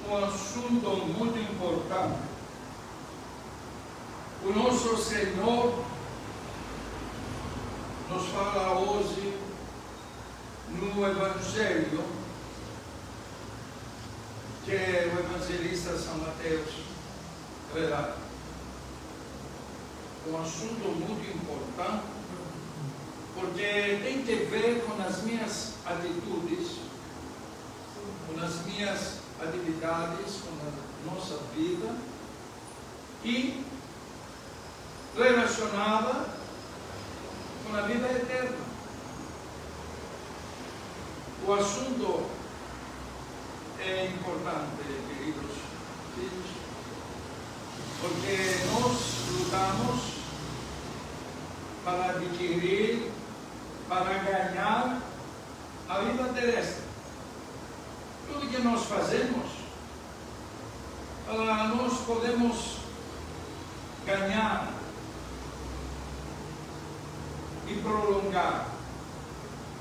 um assunto muito importante. O nosso Senhor nos fala hoje no Evangelho, que o evangelista São Mateus relata. Um assunto muito importante, porque tem que ver com as minhas atitudes, com as minhas atividades, com a nossa vida, e relacionada com a vida eterna. O assunto é importante, queridos filhos, porque nós lutamos para adquirir, para ganhar a vida terrestre. Tudo que nós fazemos, nós podemos ganhar e prolongar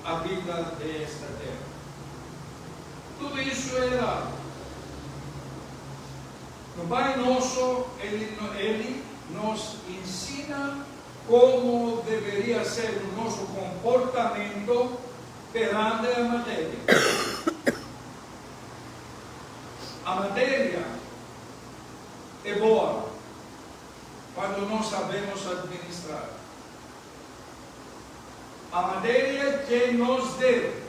a vida desta terra. Tudo isso é dado. No Pai Nosso, Ele nos ensina como deveria ser o nosso comportamento perante a matéria. A matéria é boa quando nós sabemos administrar. A matéria que nos deu.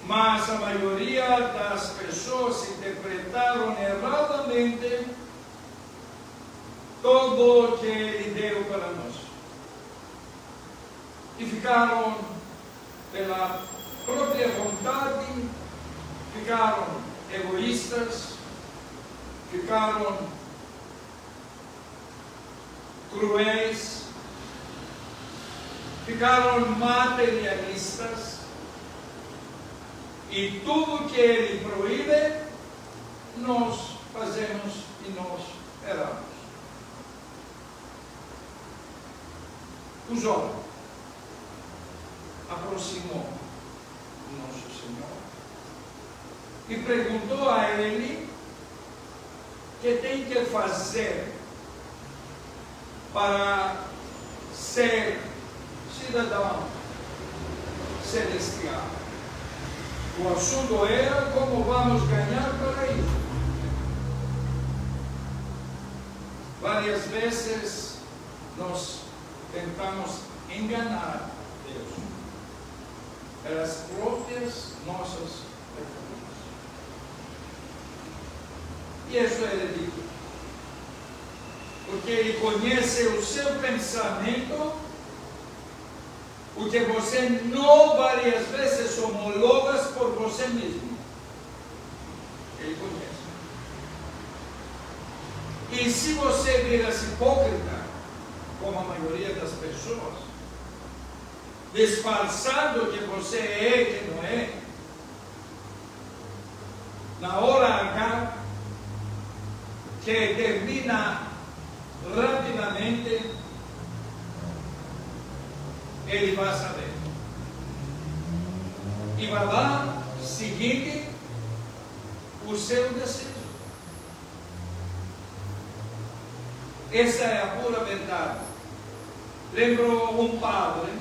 Mas a maioria das pessoas interpretaram erradamente tudo o que Ele deu para nós. E ficaram pela própria vontade, ficaram egoístas, ficaram cruéis, ficaram materialistas, e tudo que Ele proíbe, nós fazemos e nós erramos. O jovem aproximou o nosso Senhor e perguntou a Ele o que tem que fazer para ser cidadão celestial. O assunto era como vamos ganhar paraíso. Várias vezes nós tentamos enganar Deus pelas próprias nossas performances. E isso é ridículo. Porque Ele conhece o seu pensamento, o que você não várias vezes homologas por você mesmo. Ele conhece. E se você vira-se hipócrita, como a maioria das pessoas, disfarçando que você é que não é, na hora H, que termina rapidamente, Ele vai saber. E vai lá seguir o seu desejo. Essa é a pura verdade. Lembro um padre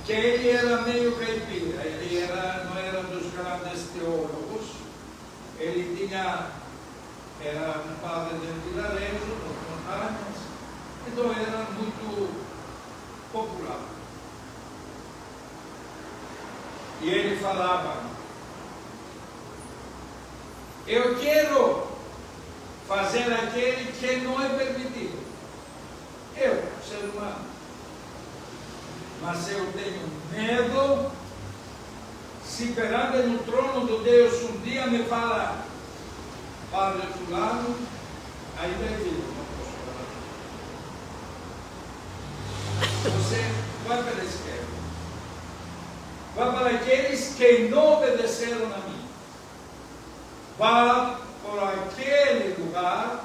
que ele era meio caipira, ele não era dos grandes teólogos, ele era um padre de vilarejo, das montanhas, então era muito popular. E ele falava: eu quero fazer aquele que não é permitido. Eu, ser humano. Mas eu tenho medo, se perante no trono de Deus um dia me fala, Padre fulano, aí vai vir, não posso falar. Você vai para a esquerda. Vai para aqueles que não obedeceram a mim. Vá por aquele lugar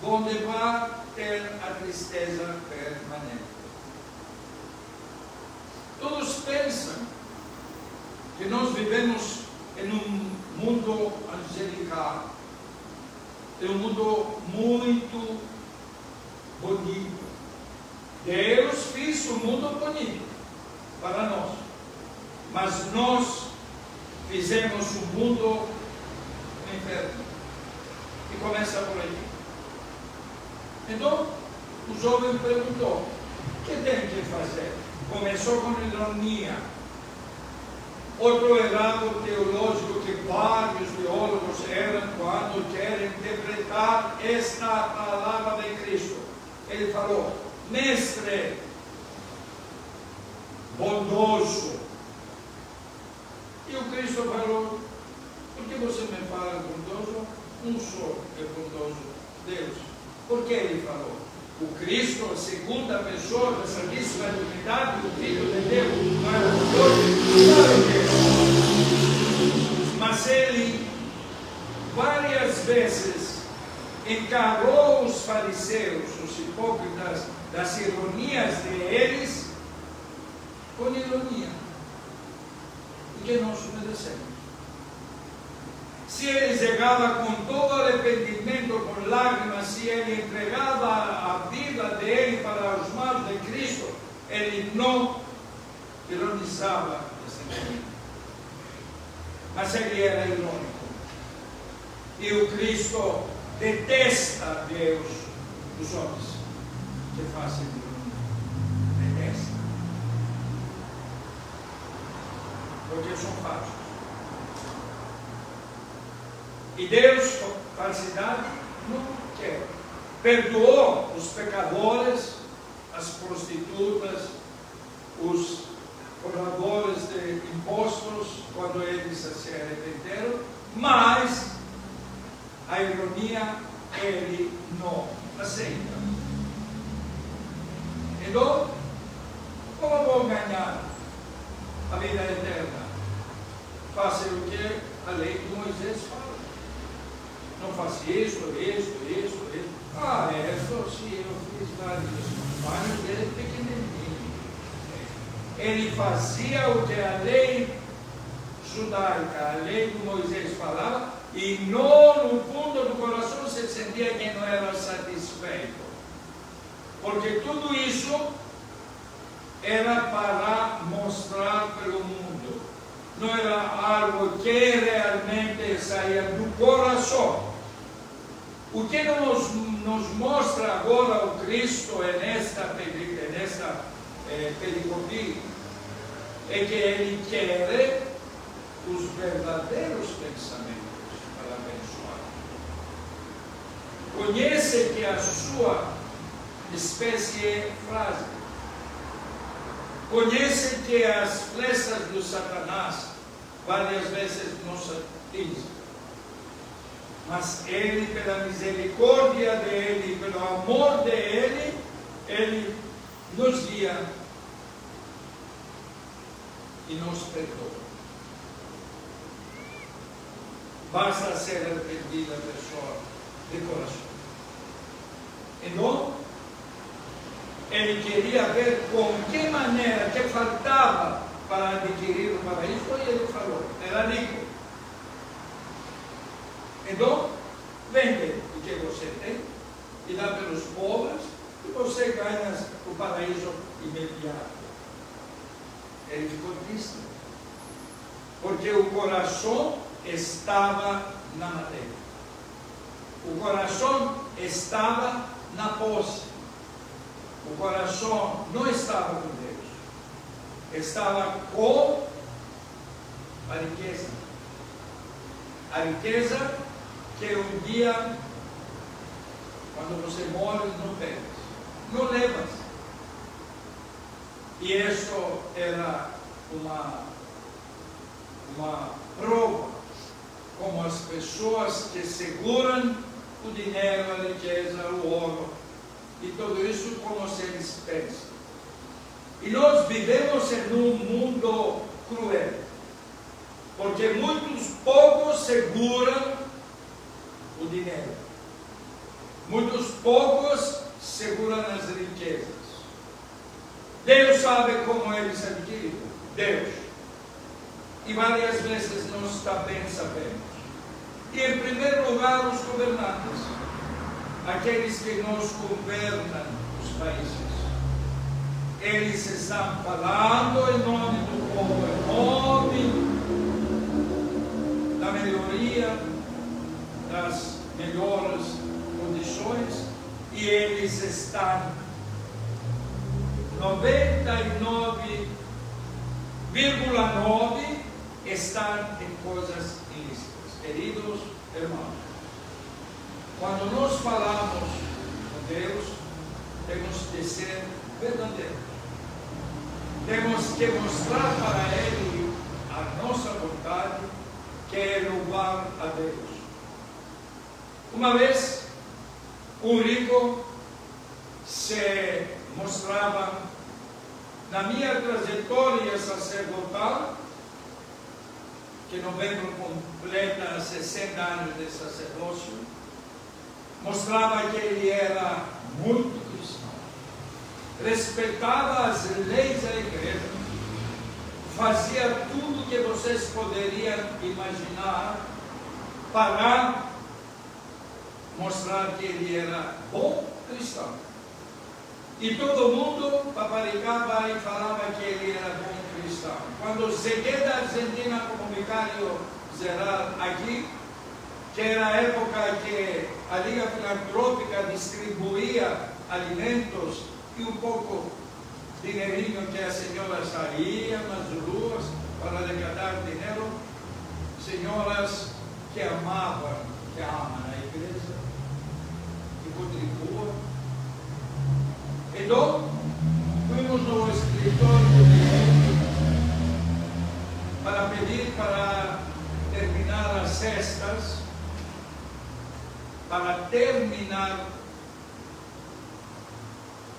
onde vai ter a tristeza permanente. Todos pensam que nós vivemos em um mundo angelical, em um mundo muito bonito. Deus fez um mundo bonito para nós, mas nós fizemos um mundo no inferno. E começa por aí. Então, o jovem perguntou: o que tem que fazer? Começou com ironia. Outro errado teológico que vários teólogos eram quando querem interpretar esta palavra de Cristo. Ele falou: mestre bondoso. E o Cristo falou: por que você me fala bondoso? Um só é bondoso, Deus. Por que ele falou? O Cristo, a segunda pessoa da Santíssima Trindade, o Filho de Deus, não era bondoso? Claro que é. Mas ele várias vezes encarou os fariseus, os hipócritas, das ironias deles, com ironia. E que nós obedecemos. Se ele chegava com todo arrependimento, com lágrimas, se ele entregava a vida dele para os mãos de Cristo, ele não ironizava esse momento. Mas ele era irônico. E o Cristo detesta Deus dos homens que fazem ironia. Detesta. Porque são falsos. E Deus, com falsidade, não quer. Perdoou os pecadores, as prostitutas, os cobradores de impostos, quando eles se arrependeram, mas a ironia ele não aceita. Então, como vou ganhar a vida eterna? Faça o que a lei de Moisés fala. Não faça isso. Ah, sim, eu fiz vários. Mas ele é pequenininho. Ele fazia o que a lei judaica, a lei de Moisés falava, e no fundo do coração se sentia que não era satisfeito. Porque tudo isso era para mostrar para o mundo. Não era algo que realmente saía do coração. O que nos mostra agora o Cristo nesta pericope é que ele quer os verdadeiros pensamentos para abençoar. Conhece que a sua espécie é frágil. Conhece que as flechas do Satanás várias vezes nos atingem. Mas ele, pela misericórdia dele, pelo amor dele, ele nos guia e nos perdoa. Basta ser arrependida a pessoa de coração. Então, ele queria ver com que maneira, que faltava para adquirir o paraíso, e ele falou: era rico. Então, vende o que você tem e dá pelos pobres, e você ganha o paraíso imediato. Ele ficou triste, porque o coração estava na matéria. O coração estava na posse. O coração não estava com Deus. Estava com a riqueza. A riqueza que um dia, quando você morre, não pegas, não levas. E isso era uma prova, como as pessoas que seguram o dinheiro, a riqueza, o ouro, e tudo isso como se eles pensam. E nós vivemos em um mundo cruel, porque muitos poucos seguram o dinheiro, muitos poucos seguram as riquezas. Deus sabe como eles adquiriram. Deus. E várias vezes nós também sabemos. E em primeiro lugar, os governantes, aqueles que nos governam os países. Eles estão falando em nome do povo, em nome da melhoria, das melhores condições, e eles estão 99,9% estão em coisas ilícitas. Queridos irmãos, quando nós falamos com Deus, temos de ser verdadeiros. Temos que mostrar para Ele a nossa vontade, que é louvar a Deus. Uma vez, um rico se mostrava na minha trajetória sacerdotal, que em novembro completa 60 anos de sacerdócio, mostrava que ele era muito cristão, respeitava as leis da igreja, fazia tudo que vocês poderiam imaginar para mostrar que ele era bom cristão. E todo mundo paparicava e falava que ele era bom cristão. Quando cheguei da Argentina como vicário geral aqui, que era a época que a Liga Filantrópica distribuía alimentos e um pouco dinheirinho que as senhoras saíam nas ruas para arrecadar dinheiro, senhoras que amavam, que amam a igreja, que contribuam. Então, fomos no escritório para pedir para terminar as cestas, para terminar,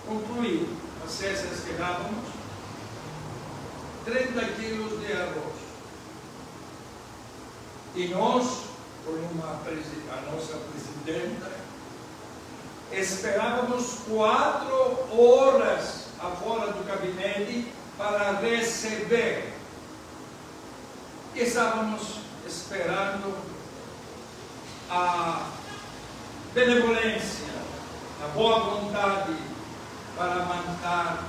concluir as cestas que dávamos, 30 quilos de arroz. E nós, com a nossa presidenta, esperávamos 4 horas afora do gabinete para receber. E estávamos esperando a benevolência, a boa vontade para mandar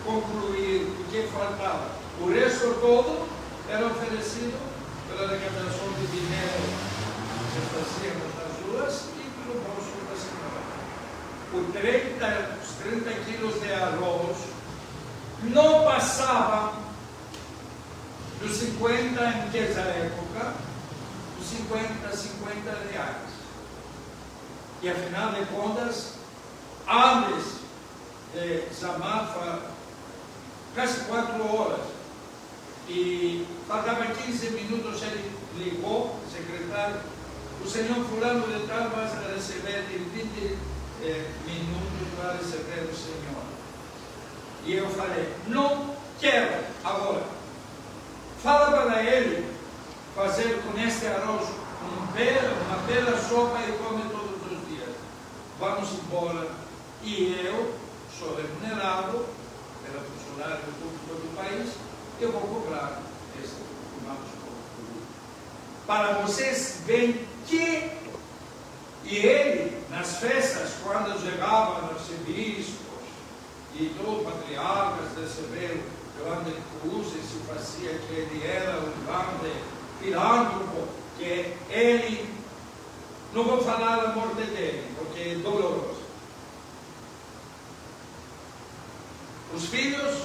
concluir o que faltava. O resto todo era oferecido pela arrecadação de dinheiro que fazíamos nas ruas e pelo bolso da senhora. Os 30 quilos de arroz não passavam dos 50 em aquela época, dos 50 reais. E afinal de contas, antes de chamar, quase 4 horas, e faltava 15 minutos, ele ligou, o secretário, o senhor fulano de tal vai receber em 20 minutos para receber o senhor. E eu falei, não quero agora. Fala para ele fazer com este arroz uma bela sopa e come todos os dias. Vamos embora. E eu sou remunerado pela funcionária pública do país, eu vou cobrar este vamos para vocês verem que, e ele, nas festas, quando chegava nos bispos e todos os patriarcas receberam grande cruz e se fazia que ele era um grande filântropo, que ele, não vou falar da morte dele, porque é doloroso. Os filhos,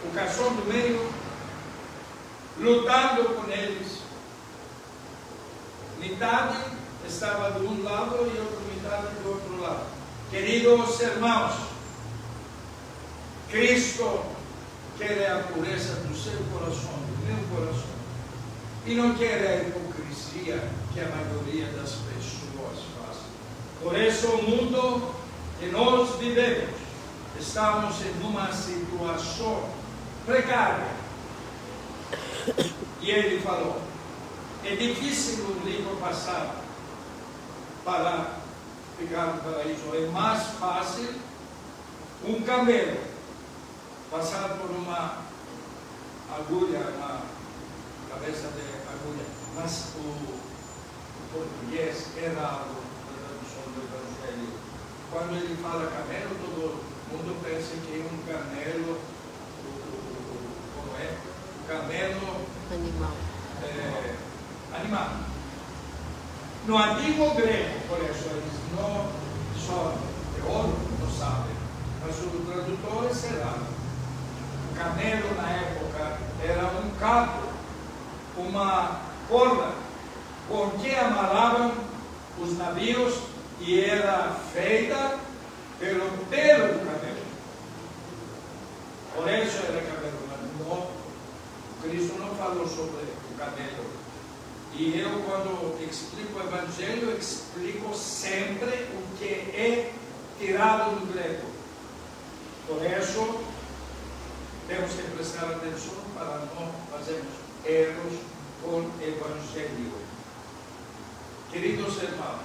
o caixão do meio, lutando com eles. Metade estava de um lado e outra metade do outro lado. Queridos irmãos, Cristo quer a pureza do seu coração, do meu coração. E não quer a hipocrisia que a maioria das pessoas faz. Por isso, o mundo que nós vivemos, estamos em uma situação precária. E ele falou, é difícil o rico passar para ficar no paraíso. É mais fácil um camelo passar por uma agulha, cabeça de agulha. Mas o português é raro na tradução do Evangelho. Quando ele fala camelo, todo mundo pensa que é um camelo, como é? O camelo animal. No antigo grego, por isso, eles não são teólogos, não sabem, mas o tradutor será. O camelo na época era um cabo, uma corda, com que amarravam os navios e era feita pelo pelo do camelo. Por isso era camelo, mas não, Cristo não falou sobre o camelo. E eu, quando explico o Evangelho, explico sempre o que é tirado do grego. Por isso, temos que prestar atenção para não fazermos erros com o Evangelho. Queridos irmãos,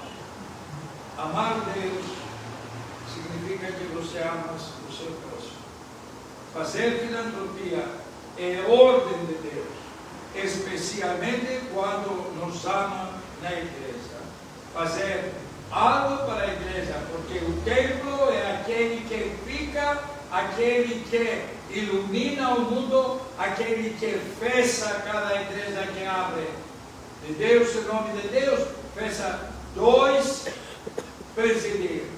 amar Deus significa que você ama o seu próximo. Fazer filantropia é ordem de Deus, especialmente quando nos ama na igreja. Fazer algo para a igreja, porque o templo é aquele que fica, aquele que ilumina o mundo, aquele que fecha cada igreja que abre. De Deus, em nome de Deus, fecha 2 presídios.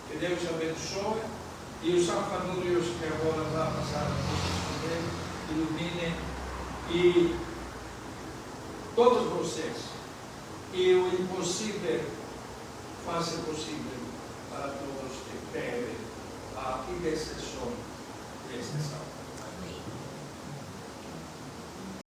Que Deus abençoe e os sanfanúrios que agora vão passar a ilumine e todos vocês. E o impossível faça possível para todos que pedem a intercessão deste salmo.